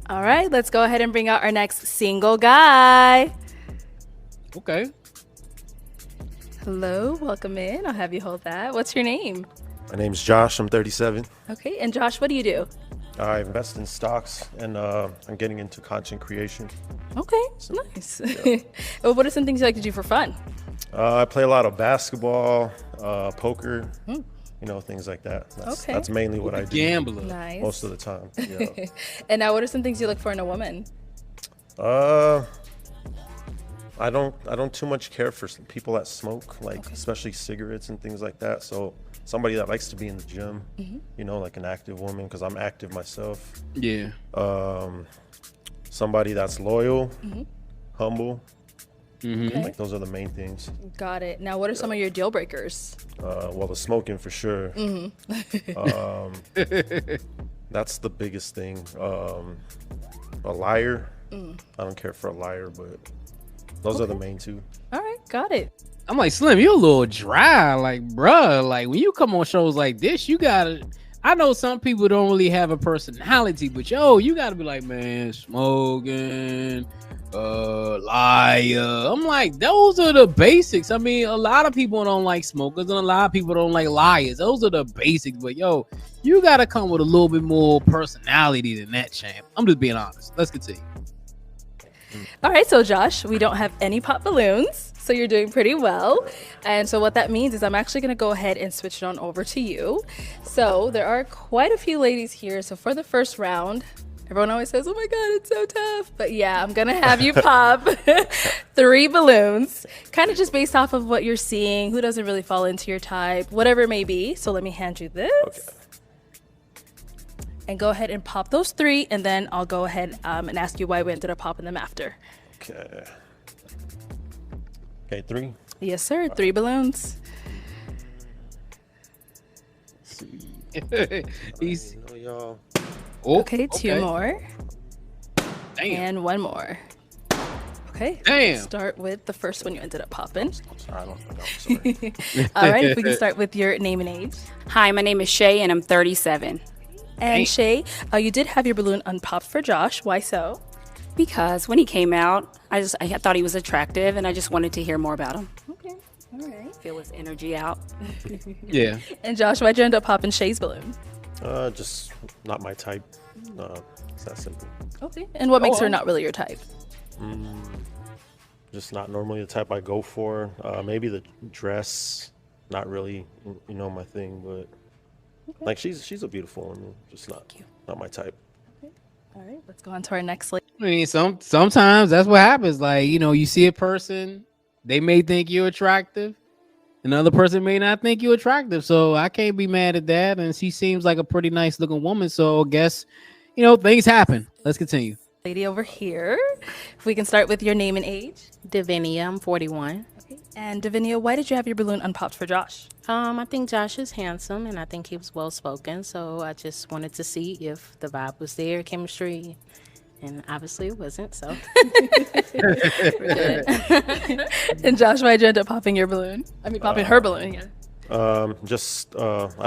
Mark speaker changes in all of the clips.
Speaker 1: All right, let's go ahead and bring out our next single guy.
Speaker 2: Okay.
Speaker 1: Hello, welcome in. I'll have you hold that. What's your name?
Speaker 3: My name's Josh. I'm 37.
Speaker 1: Okay, and Josh, what do you do?
Speaker 3: I invest in stocks, and I'm getting into content creation.
Speaker 1: Okay, nice. Yeah. Well, what are some things you like to do for fun?
Speaker 3: I play a lot of basketball, poker, things like that. That's mainly what I do.
Speaker 2: Gambler.
Speaker 1: Nice.
Speaker 3: Most of the time. Yeah.
Speaker 1: And now, what are some things you look for in a woman?
Speaker 3: I don't too much care for people that smoke, especially cigarettes and things like that. So somebody that likes to be in the gym, like an active woman, because I'm active myself.
Speaker 2: Yeah.
Speaker 3: Somebody that's loyal, humble.
Speaker 1: Okay.
Speaker 3: Like those are the main things.
Speaker 1: Got it. Now, what are some of your deal breakers?
Speaker 3: Well, the smoking for sure. That's the biggest thing. A liar. I don't care for a liar, but those are the main two.
Speaker 1: All right, got it.
Speaker 2: I'm like, Slim, you're a little dry. Like, bruh, like when you come on shows like this, you gotta. I know some people don't really have a personality, but you gotta be like, man, smoking, liar. I'm like, those are the basics. I mean, a lot of people don't like smokers, and a lot of people don't like liars. Those are the basics. But you gotta come with a little bit more personality than that, champ. I'm just being honest. Let's continue.
Speaker 1: All right, so Josh, we don't have any pop balloons, so you're doing pretty well. And so what that means is I'm actually going to go ahead and switch it on over to you. So there are quite a few ladies here. So for the first round, everyone always says, oh my God, it's so tough. But yeah, I'm going to have you pop 3 balloons, kind of just based off of what you're seeing, who doesn't really fall into your type, whatever it may be. So let me hand you this. Okay. And go ahead and pop those 3, and then I'll go ahead and ask you why we ended up popping them after.
Speaker 3: Okay, 3?
Speaker 1: Yes, sir. 3 balloons. Okay, 2 more.
Speaker 2: Damn.
Speaker 1: And 1 more. Okay.
Speaker 2: Damn.
Speaker 1: Start with the first one you ended up popping.
Speaker 3: I'm sorry.
Speaker 1: All right, if we can start with your name and age.
Speaker 4: Hi, my name is Shay, and I'm 37.
Speaker 1: And Shay, you did have your balloon unpopped for Josh. Why so?
Speaker 4: Because when he came out, I thought he was attractive, and I just wanted to hear more about him.
Speaker 1: Okay, all right.
Speaker 4: Feel his energy out.
Speaker 2: Yeah.
Speaker 1: And Josh, why'd you end up popping Shay's balloon?
Speaker 3: Just not my type. It's that simple.
Speaker 1: Okay. And what makes her not really your type?
Speaker 3: Just not normally the type I go for. Maybe the dress, not really, my thing, but. Okay. Like she's a beautiful woman, just not my type.
Speaker 1: Okay. All right, let's go on to our next lady.
Speaker 2: I mean, sometimes that's what happens. Like, you see a person, they may think you're attractive, another person may not think you're attractive. So I can't be mad at that. And she seems like a pretty nice looking woman. So I guess, things happen. Let's continue.
Speaker 1: Lady over here, if we can start with your name and age.
Speaker 5: Davinia, I'm 41.
Speaker 1: And Davinia, why did you have your balloon unpopped for Josh?
Speaker 5: I think Josh is handsome, and I think he was well-spoken, so I just wanted to see if the vibe was there, chemistry, and obviously it wasn't, so. We're good.
Speaker 1: And Josh, why'd you end up popping your balloon? I mean, popping her balloon, yeah.
Speaker 3: I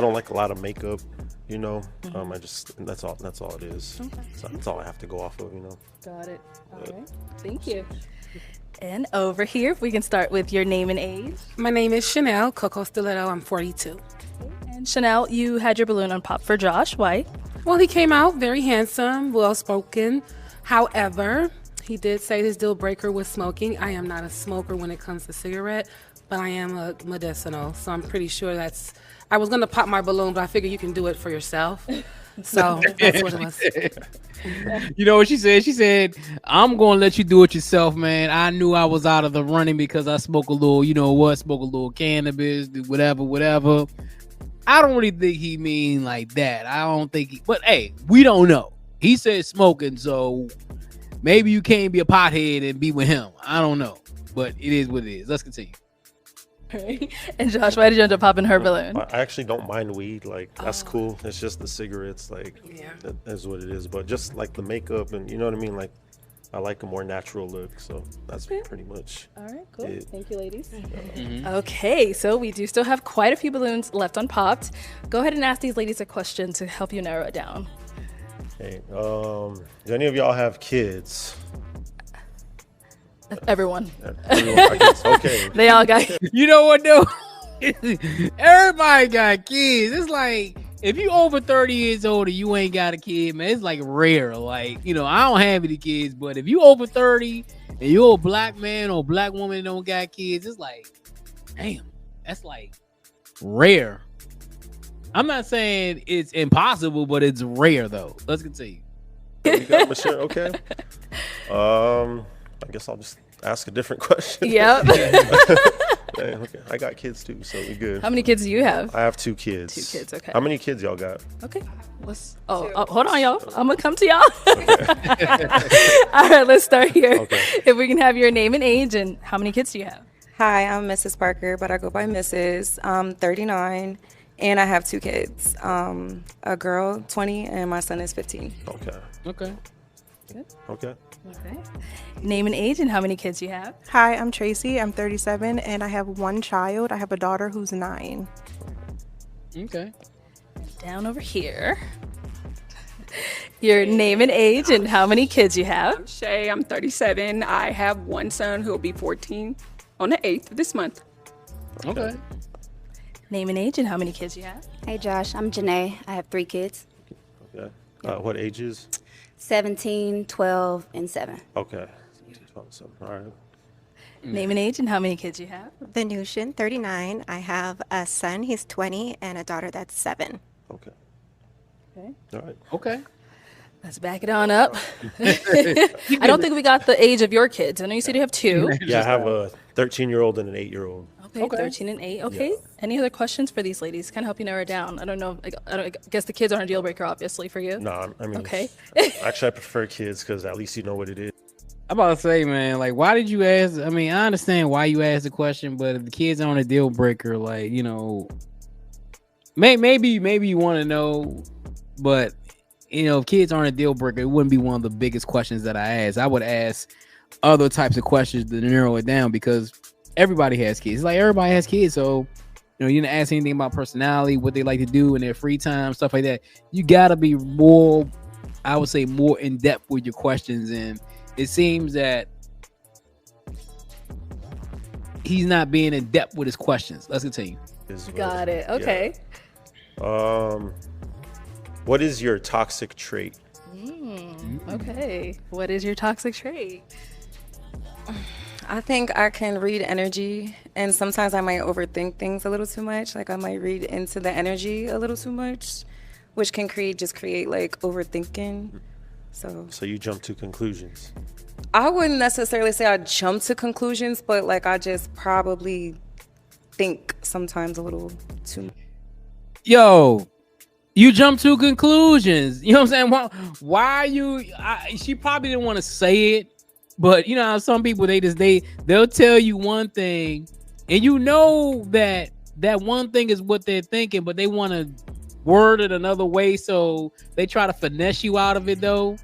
Speaker 3: don't like a lot of makeup, that's all it is. Okay. So that's all I have to go off of,
Speaker 1: Got it. All right. Thank you. And over here, if we can start with your name and age.
Speaker 6: My name is Chanel Coco Stiletto. I'm 42.
Speaker 1: And Chanel, you had your balloon unpopped for Josh. Why?
Speaker 6: Well, he came out very handsome, well-spoken. However, he did say his deal breaker was smoking. I am not a smoker when it comes to cigarette, but I am a medicinal. So I'm pretty sure I was going to pop my balloon, but I figured you can do it for yourself. So that's what it was.
Speaker 2: You know what she said? She said, I'm going to let you do it yourself, man. I knew I was out of the running because I smoke a little, smoke a little cannabis, do whatever. I don't really think he mean like that. I don't think but hey, we don't know. He said smoking, so maybe you can't be a pothead and be with him. I don't know, but it is what it is. Let's continue.
Speaker 1: Right. And Josh, why did you end up popping her balloon?
Speaker 3: I actually don't mind weed. Like, that's cool. It's just the cigarettes. Like, that is what it is. But just like the makeup and you know what I mean? Like, I like a more natural look. So that's pretty much
Speaker 1: all right, cool.
Speaker 3: it.
Speaker 1: Thank you, ladies. Okay, so we do still have quite a few balloons left unpopped. Go ahead and ask these ladies a question to help you narrow it down.
Speaker 3: Hey, do any of y'all have kids?
Speaker 1: Everyone.
Speaker 3: Everyone, I guess, okay.
Speaker 1: They all got.
Speaker 2: You know what though? Everybody got kids. It's like if you over 30 years old and you ain't got a kid, man, it's like rare. Like, you know, I don't have any kids, but if you over 30 and you're a black man or black woman that don't got kids, it's like, damn, that's like rare. I'm not saying it's impossible, but it's rare though. Let's continue.
Speaker 3: You got Michelle? Okay. I guess I'll just ask a different question.
Speaker 1: Yep.
Speaker 3: Okay. I got kids too, so we good.
Speaker 1: How many kids do you have?
Speaker 3: I have 2 kids.
Speaker 1: 2 kids, okay.
Speaker 3: How many kids y'all got?
Speaker 1: Okay. Hold on, y'all. I'm gonna come to y'all. All right, let's start here.
Speaker 3: Okay.
Speaker 1: If we can have your name and age, and how many kids do you have?
Speaker 7: Hi, I'm Mrs. Parker, but I go by Mrs. I'm 39, and I have 2 kids. A girl, 20, and my son is 15.
Speaker 3: Okay.
Speaker 2: Okay.
Speaker 3: Okay.
Speaker 1: Okay. Name and age, and how many kids you have?
Speaker 8: Hi, I'm Tracy. I'm 37, and I have 1 child. I have a daughter who's 9.
Speaker 2: Okay.
Speaker 1: Down over here. Your name and age, and how many kids you have?
Speaker 9: Shay, I'm 37. I have 1 son who will be 14 on the 8th of this month.
Speaker 2: Okay.
Speaker 1: Name and age, and how many kids you have?
Speaker 4: Hey, Josh, I'm Janae. I have 3 kids,
Speaker 3: Okay. What ages?
Speaker 4: 17, 12, and 7.
Speaker 3: Okay. So, all right.
Speaker 1: Name and age, and how many kids you have?
Speaker 10: Venusian, 39. I have a son, he's 20, and a daughter that's 7.
Speaker 3: Okay.
Speaker 1: Okay.
Speaker 3: All right.
Speaker 2: Okay.
Speaker 1: Let's back it on up. I don't think we got the age of your kids. I know you said you have 2.
Speaker 3: Yeah, I have a 13-year-old and an 8-year-old.
Speaker 1: Okay, 13 and 8. Okay. Yeah. Any other questions for these ladies? Kind of help you narrow it down. I don't know. I guess the kids aren't a deal breaker, obviously, for you.
Speaker 3: No, I mean,
Speaker 1: okay.
Speaker 3: Actually, I prefer kids because at least you know what it is.
Speaker 2: I'm about to say, man, like, why did you ask? I mean, I understand why you asked the question, but if the kids aren't a deal breaker, like, you know, maybe you want to know, but, you know, if kids aren't a deal breaker, it wouldn't be one of the biggest questions that I ask. I would ask other types of questions to narrow it down because everybody has kids. It's like everybody has kids, so you know, you didn't ask anything about personality, what they like to do in their free time, stuff like that. You gotta be more, I would say, more in depth with your questions, and it seems that he's not being in depth with his questions. Let's continue.
Speaker 1: Got it. Okay.
Speaker 3: Yeah. What is your toxic trait?
Speaker 1: Okay. What is your toxic trait?
Speaker 7: I think I can read energy, and sometimes I might overthink things a little too much. Like I might read into the energy a little too much, which can create like overthinking. So
Speaker 3: you jump to conclusions.
Speaker 7: I wouldn't necessarily say I jump to conclusions, but like I just probably think sometimes a little too much.
Speaker 2: Yo, you jump to conclusions. You know what I'm saying? Why she probably didn't want to say it. But you know how some people they'll tell you one thing, and you know that one thing is what they're thinking, but they want to word it another way, so they try to finesse you out of it. Though,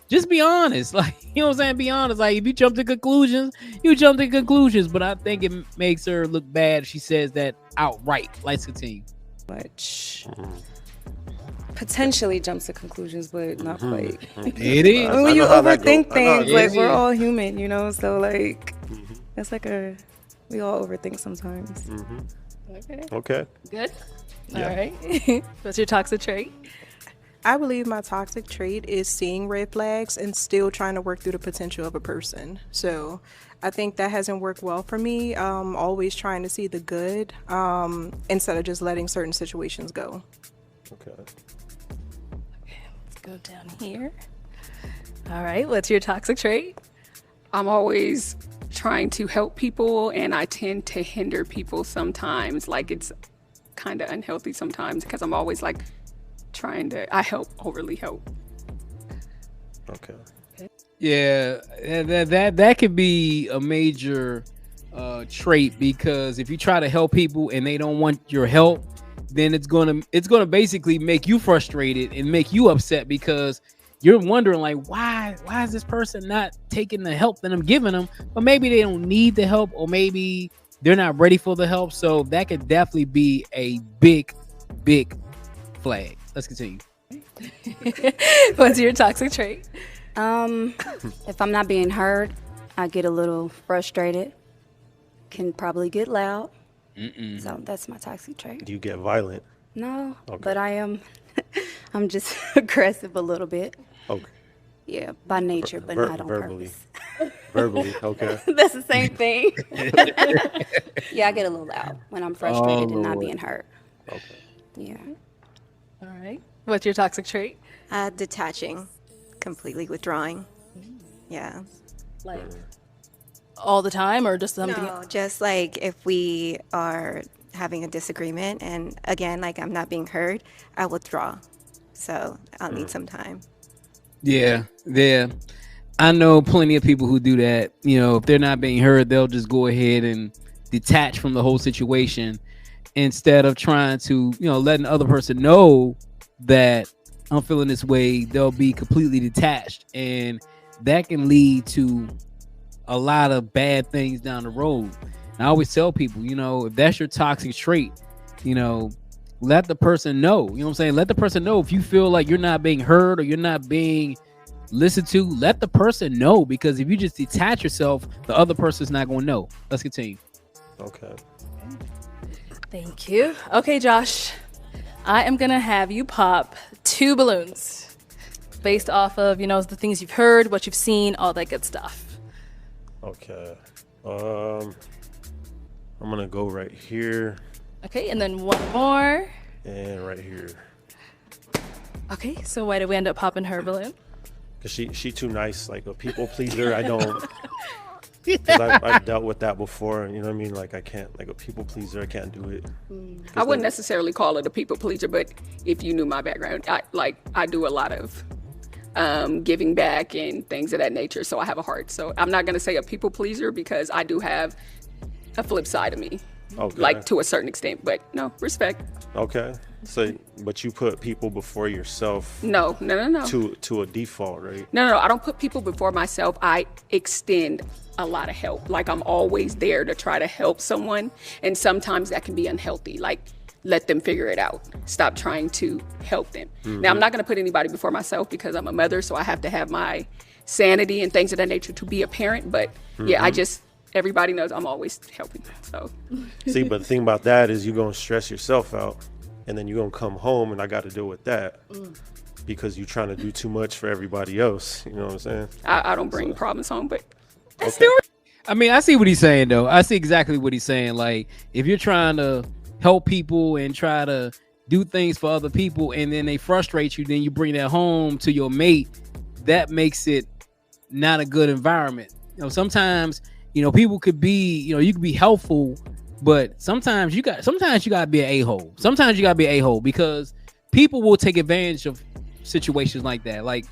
Speaker 2: just be honest, like, you know what I'm saying. Be honest. Like, if you jump to conclusions, you jump to conclusions. But I think it makes her look bad if she says that outright. Let's continue.
Speaker 7: Much. Potentially jumps to conclusions, but not quite.
Speaker 2: It is.
Speaker 7: When you overthink things, like we're all human, you know. So like, it's like we all overthink sometimes.
Speaker 3: Okay.
Speaker 1: Good.
Speaker 3: Yeah.
Speaker 1: All right. What's your toxic trait?
Speaker 8: I believe my toxic trait is seeing red flags and still trying to work through the potential of a person. So I think that hasn't worked well for me. Always trying to see the good instead of just letting certain situations go.
Speaker 3: Okay.
Speaker 1: Let's go down here. All right. What's your toxic trait?
Speaker 9: I'm always trying to help people, and I tend to hinder people sometimes. Like, it's kind of unhealthy sometimes because I'm always like overly help.
Speaker 3: Okay.
Speaker 2: Yeah, that could be a major trait, because if you try to help people and they don't want your help, then it's gonna basically make you frustrated and make you upset, because you're wondering, like, why is this person not taking the help that I'm giving them? But maybe they don't need the help, or maybe they're not ready for the help. So that could definitely be a big flag. Let's continue.
Speaker 1: What's your toxic trait?
Speaker 4: If I'm not being heard, I get a little frustrated. Can probably get loud. So that's my toxic trait.
Speaker 3: Do you get violent?
Speaker 4: No,
Speaker 3: Okay.
Speaker 4: but I am. I'm just aggressive a little bit.
Speaker 3: Okay.
Speaker 4: Yeah, by nature, but not on
Speaker 3: verbally.
Speaker 4: purpose.
Speaker 3: Verbally, okay.
Speaker 4: That's the same thing. Yeah, I get a little loud when I'm frustrated and not
Speaker 2: Lord.
Speaker 4: being heard.
Speaker 3: Okay.
Speaker 4: Yeah.
Speaker 1: All right. What's your toxic trait?
Speaker 10: Detaching, completely withdrawing. Yeah.
Speaker 1: Like all the time, or just something?
Speaker 10: No, just like if we are having a disagreement and again, like I'm not being heard, I withdraw. So I'll need some time.
Speaker 2: Yeah. I know plenty of people who do that. You know, if they're not being heard, they'll just go ahead and detach from the whole situation instead of trying to, letting the other person know that I'm feeling this way. They'll be completely detached, and that can lead to a lot of bad things down the road. And I always tell people, if that's your toxic trait, let the person know. You know what I'm saying? Let the person know if you feel like you're not being heard or you're not being listened to. Let the person know, because if you just detach yourself, the other person's not going to know. Let's continue.
Speaker 3: Okay.
Speaker 1: Thank you. Okay, Josh, I am going to have you pop 2 balloons based off of, the things you've heard, what you've seen, all that good stuff.
Speaker 3: Okay. I'm gonna go right here
Speaker 1: Okay, and then 1 more.
Speaker 3: and right here.
Speaker 1: Okay, so why did we end up popping her balloon?
Speaker 3: Cause she too nice, like a people pleaser. I don't. Cause I've dealt with that before. You know what I mean? Like I can't, like a people pleaser. I can't do it.
Speaker 9: I wouldn't necessarily call it a people pleaser, but if you knew my background, I do a lot of giving back and things of that nature. So I have a heart. So I'm not gonna say a people pleaser because I do have a flip side of me, like to a certain extent. But no, respect.
Speaker 3: Okay. So, but you put people before yourself.
Speaker 9: No.
Speaker 3: To a default, right?
Speaker 9: No. I don't put people before myself. I extend a lot of help. Like I'm always there to try to help someone. And sometimes that can be unhealthy. Like let them figure it out. Stop trying to help them. Now, I'm not going to put anybody before myself because I'm a mother. So I have to have my sanity and things of that nature to be a parent. But yeah, everybody knows I'm always helping. So
Speaker 3: See, but the thing about that is you're going to stress yourself out. And then you're going to come home and I got to deal with that because you're trying to do too much for everybody else. You know what I'm saying?
Speaker 9: I don't bring problems home, but
Speaker 2: I mean, I see what he's saying, though. I see exactly what he's saying. Like, if you're trying to help people and try to do things for other people and then they frustrate you, then you bring that home to your mate, that makes it not a good environment. Sometimes, people could be, you could be helpful, but sometimes you got to be an a-hole. Sometimes you got to be an a-hole because people will take advantage of situations like that. Like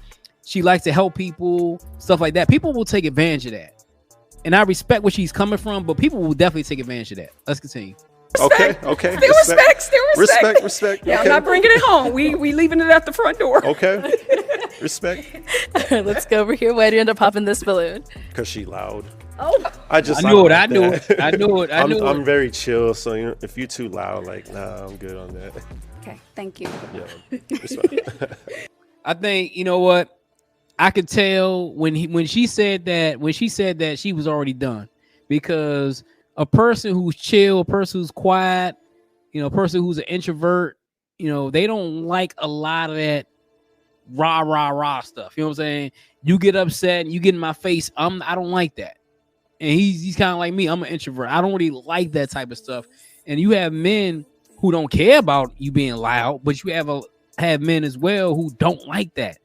Speaker 2: she likes to help people, stuff like that. People will take advantage of that. And I respect where she's coming from, but people will definitely take advantage of that. Let's continue.
Speaker 9: Respect.
Speaker 3: Okay.
Speaker 9: Still respect. Yeah,
Speaker 3: Okay.
Speaker 9: I'm not bringing it home. We leaving it at the front door.
Speaker 3: Okay. Respect.
Speaker 1: All right, let's go over here. Why do you end up popping this balloon?
Speaker 3: Because she loud.
Speaker 1: Oh,
Speaker 3: I knew it. I'm very chill. So if you're too loud, like, nah, I'm good on that.
Speaker 4: Okay, thank you.
Speaker 3: Yeah. Respect.
Speaker 2: I think, you know what? I could tell when she said that she was already done, because a person who's chill, a person who's quiet, a person who's an introvert, they don't like a lot of that rah stuff. You know what I'm saying? You get upset and you get in my face. I don't like that. And he's kind of like me. I'm an introvert. I don't really like that type of stuff. And you have men who don't care about you being loud, but you have men as well who don't like that.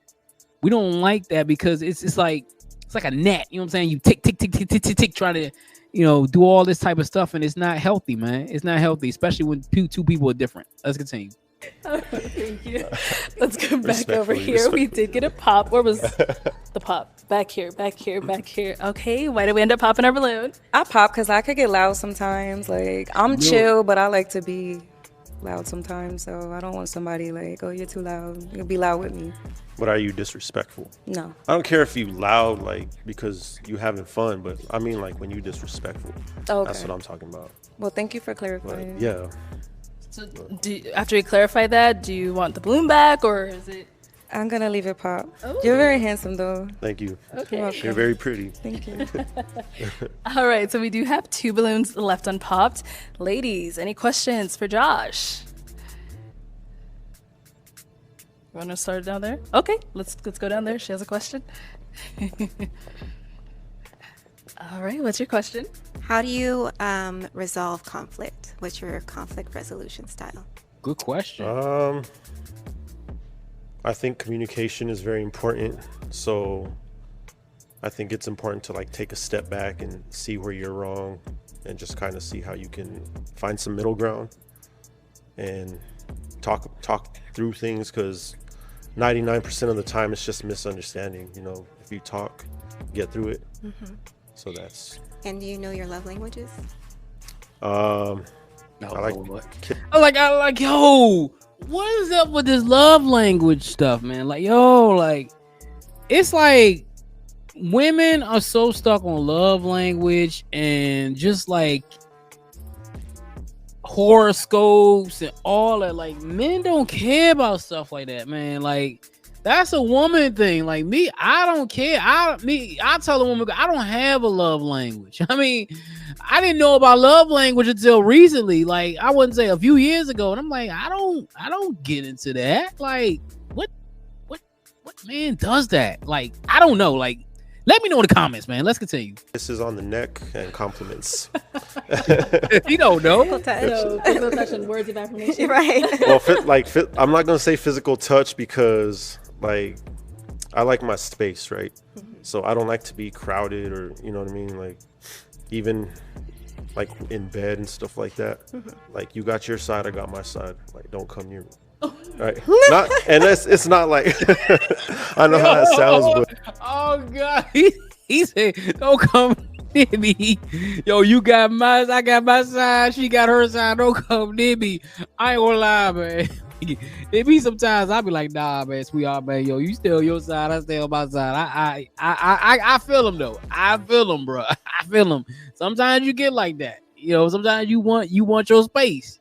Speaker 2: We don't like that because it's like a net. You know what I'm saying? You tick, trying to, do all this type of stuff, and it's not healthy, man. It's not healthy, especially when two people are different. Let's continue.
Speaker 1: Thank you. Let's go back over here. We did get a pop. Where was the pop? Back here. Okay, why did we end up popping our balloon?
Speaker 7: I pop because I could get loud sometimes. Like, I'm chill, but I like to be loud sometimes. So I don't want somebody like, oh, you're too loud. You'll be loud with me.
Speaker 3: But are you disrespectful?
Speaker 7: No.
Speaker 3: I don't care if you loud, like, because you having fun, but I mean, like, when you disrespectful.
Speaker 7: Okay.
Speaker 3: That's what I'm talking about.
Speaker 7: Well, thank you for clarifying.
Speaker 3: But, yeah.
Speaker 1: So after we clarify that, do you want the balloon back, or is it?
Speaker 7: I'm gonna leave it pop.
Speaker 1: Oh.
Speaker 7: You're very handsome though.
Speaker 3: Thank you.
Speaker 1: Okay.
Speaker 3: You're very pretty.
Speaker 7: Thank you.
Speaker 1: All right, so we do have 2 balloons left unpopped. Ladies, any questions for Josh? You want to start down there? Okay, let's go down there. She has a question. All right, what's your question?
Speaker 10: How do you resolve conflict? What's your conflict resolution style?
Speaker 2: Good question.
Speaker 3: I think communication is very important. So I think it's important to like take a step back and see where you're wrong and just kind of see how you can find some middle ground and talk through things, because 99% of the time it's just misunderstanding. You know, if you talk, get through it.
Speaker 10: Mm-hmm.
Speaker 3: So that's.
Speaker 10: And do you know your love languages?
Speaker 3: I like
Speaker 2: yo, what is up with this love language stuff, man? Like, yo, like, it's like women are so stuck on love language and just like horoscopes and all that. Like, men don't care about stuff like that, man. Like, that's a woman thing. Like me, I don't care. I tell a woman I don't have a love language. I mean, I didn't know about love language until recently. Like, I wouldn't say a few years ago, and I'm like, I don't get into that. Like, what man does that? Like, I don't know. Like, let me know in the comments, man. Let's continue.
Speaker 3: This is on the neck and compliments.
Speaker 2: You don't know.
Speaker 1: So, physical touch and words of affirmation.
Speaker 10: Right.
Speaker 3: Well, I'm not gonna say physical touch because like I like my space, right?
Speaker 10: Mm-hmm.
Speaker 3: So I don't like to be crowded, or you know what I mean, like even like in bed and stuff like that.
Speaker 10: Mm-hmm.
Speaker 3: Like, you got your side, I got my side. Like, don't come near me. Right? It's not like I know how that sounds, but
Speaker 2: oh god, he said, "Don't come near me." Yo, you got mine, I got my side, she got her side. Don't come near me. I ain't gonna lie, man. It be sometimes I be like, nah, man, sweetheart, man. Yo, you stay on your side, I stay on my side. I feel them though. I feel them, bro. I feel them. Sometimes you get like that. You know, sometimes you want your space.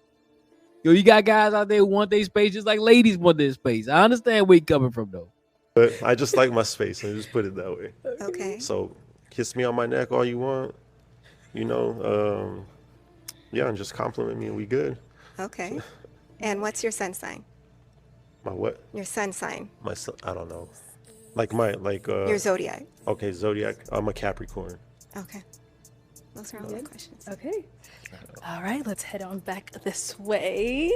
Speaker 2: Yo, you got guys out there who want their space just like ladies want their space. I understand where you're coming from though.
Speaker 3: But I just like my space. I just put it that way.
Speaker 10: Okay.
Speaker 3: So kiss me on my neck all you want. You know, yeah, and just compliment me and we good.
Speaker 10: Okay. And what's your sun sign?
Speaker 3: My what?
Speaker 10: Your sun sign.
Speaker 3: My son, I don't know. Your
Speaker 10: zodiac.
Speaker 3: Okay, zodiac. I'm a Capricorn.
Speaker 10: Okay. Those are all my questions.
Speaker 1: Okay. All right, let's head on back this way.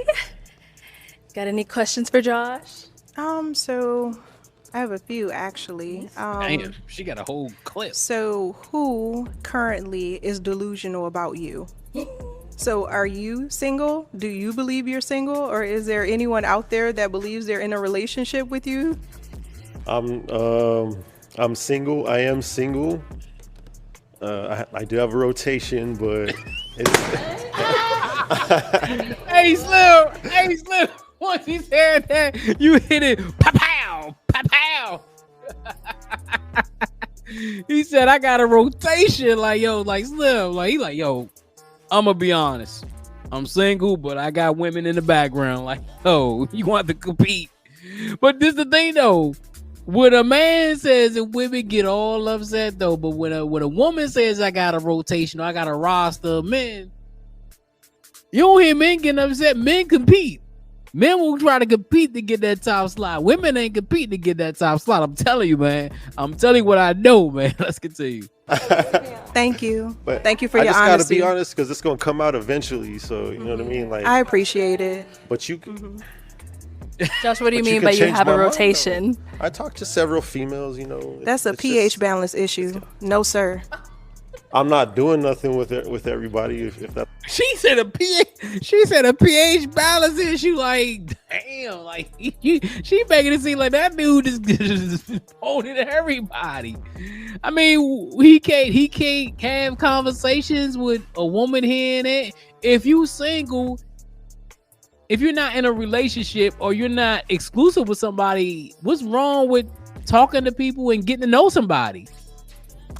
Speaker 1: Got any questions for Josh?
Speaker 8: So I have a few actually.
Speaker 2: Damn, she got a whole clip.
Speaker 8: So who currently is delusional about you? So are you single? Do you believe you're single? Or is there anyone out there that believes they're in a relationship with you?
Speaker 3: I'm single. I am single. I do have a rotation, but it's
Speaker 2: Hey Slim. Once he said that, you hit it. Pow, pow. He said, I got a rotation. Like, yo, like Slim. Like, he like, yo, I'm gonna be honest. I'm single, but I got women in the background. Like, oh, you want to compete. But this the thing though. When a man says and women get all upset though, but when a woman says I got a rotation or I got a roster of men, you don't hear men getting upset. Men compete. Men will try to compete to get that top slot. Women ain't compete to get that top slot. I'm telling you, man. I'm telling you what I know, man. Let's continue.
Speaker 8: Thank you.
Speaker 3: But
Speaker 8: thank you for
Speaker 3: I
Speaker 8: your
Speaker 3: just
Speaker 8: honesty.
Speaker 3: gotta be honest, because it's gonna come out eventually. So you know what I mean. Like,
Speaker 8: I appreciate it.
Speaker 3: But you.
Speaker 1: Josh, what do you
Speaker 3: But you
Speaker 1: mean
Speaker 3: can
Speaker 1: by you
Speaker 3: change
Speaker 1: have
Speaker 3: my
Speaker 1: a
Speaker 3: mind,
Speaker 1: rotation?
Speaker 3: though. I talked to several females, you know.
Speaker 8: That's a
Speaker 3: it's
Speaker 8: pH
Speaker 3: just-
Speaker 8: balance issue. No, sir.
Speaker 3: I'm not doing nothing with everybody. If that.
Speaker 2: She said a pH balance issue. Like, damn, like she making it seem like that dude is holding everybody. I mean, he can't have conversations with a woman here and there. If you single, if you're not in a relationship or you're not exclusive with somebody, what's wrong with talking to people and getting to know somebody?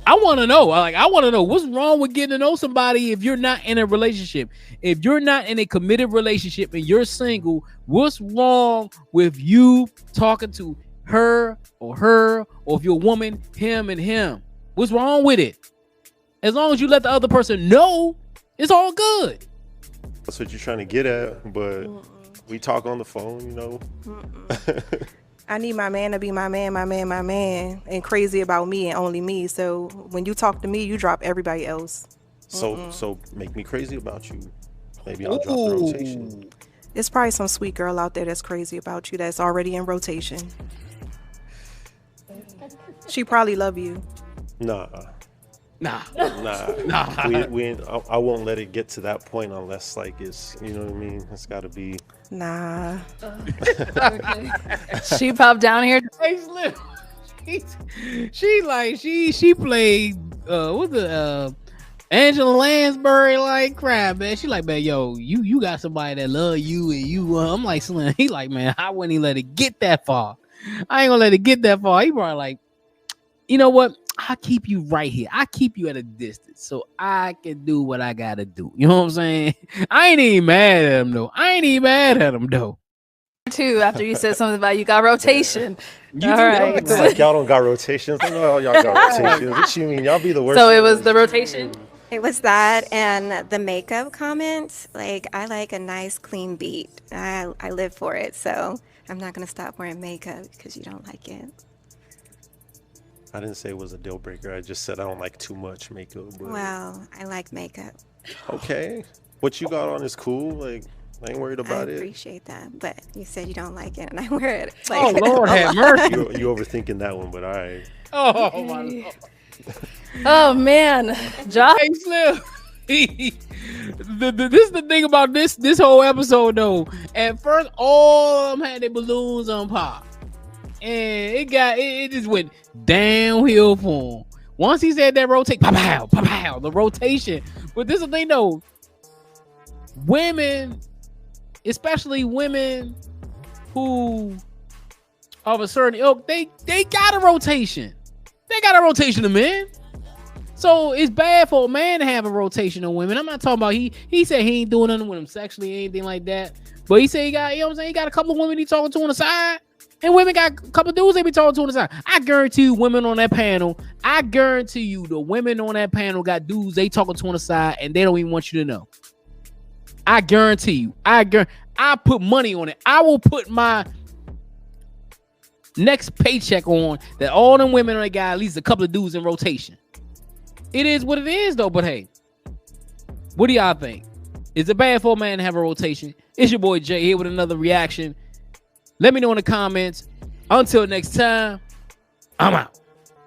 Speaker 2: I want to know. I want to know what's wrong with getting to know somebody if you're not in a relationship. If you're not in a committed relationship and you're single, what's wrong with you talking to her, or if you're a woman, him and him. What's wrong with it? As long as you let the other person know, it's all good.
Speaker 3: That's what you're trying to get at, but we talk on the phone, you know.
Speaker 8: I need my man to be my man, and crazy about me and only me. So when you talk to me, you drop everybody else.
Speaker 3: So make me crazy about you. Maybe I'll drop the rotation.
Speaker 8: There's probably some sweet girl out there that's crazy about you that's already in rotation. She probably love you.
Speaker 3: Nah.
Speaker 2: Nah.
Speaker 3: We ain't, I won't let it get to that point unless like it's, you know what I mean? It's got to be.
Speaker 8: Nah.
Speaker 1: She popped down here.
Speaker 2: Hey, Slim. She played what's the Angela Lansbury like crap, man. She like, man, yo, you got somebody that love you and you. I'm like, Slim. He like, man, I wouldn't even let it get that far. I ain't gonna let it get that far. He probably like, you know what? I keep you right here. I keep you at a distance so I can do what I gotta do. You know what I'm saying? I ain't even mad at him though.
Speaker 1: Too, after you said something about you got rotation.
Speaker 2: You
Speaker 1: All
Speaker 2: do
Speaker 1: right.
Speaker 3: It's like y'all don't got rotations. I know y'all got rotations. What you mean? Y'all be the worst.
Speaker 1: So it was the rotation.
Speaker 10: It was that and the makeup comment. Like, I like a nice clean beat. I live for it, so I'm not gonna stop wearing makeup because you don't like it.
Speaker 3: I didn't say it was a deal breaker. I just said I don't like too much makeup. But
Speaker 10: Well, I like makeup.
Speaker 3: okay, what you got on is cool. Like I ain't worried
Speaker 10: I
Speaker 3: about it.
Speaker 10: appreciate that, but you said you don't like it, and I wear it.
Speaker 2: Oh
Speaker 10: Like,
Speaker 2: Lord have mercy.
Speaker 3: You overthinking that one, but all right.
Speaker 2: Oh my Lord.
Speaker 1: Oh man, Josh.
Speaker 2: Hey Slim. This is the thing about this whole episode though. At first, all of them had their balloons on pop, and it just went downhill for him. Once he said that rotate, pow, the rotation. But this is the thing though. Women, especially women who of a certain ilk, they got a rotation. They got a rotation of men. So it's bad for a man to have a rotation of women. I'm not talking about he said he ain't doing nothing with him sexually, anything like that. But he said he got, you know what I'm saying, he got a couple of women he talking to on the side. And women got a couple of dudes they be talking to on the side. I guarantee you women on that panel, I guarantee you the women on that panel got dudes they talking to on the side and they don't even want you to know. I guarantee you. I put money on it. I will put my next paycheck on that all them women on that guy, at least a couple of dudes in rotation. It is what it is though, but hey, what do y'all think? Is it bad for a man to have a rotation? It's your boy Jay here with another reaction. Let me know in the comments. Until next time, I'm out.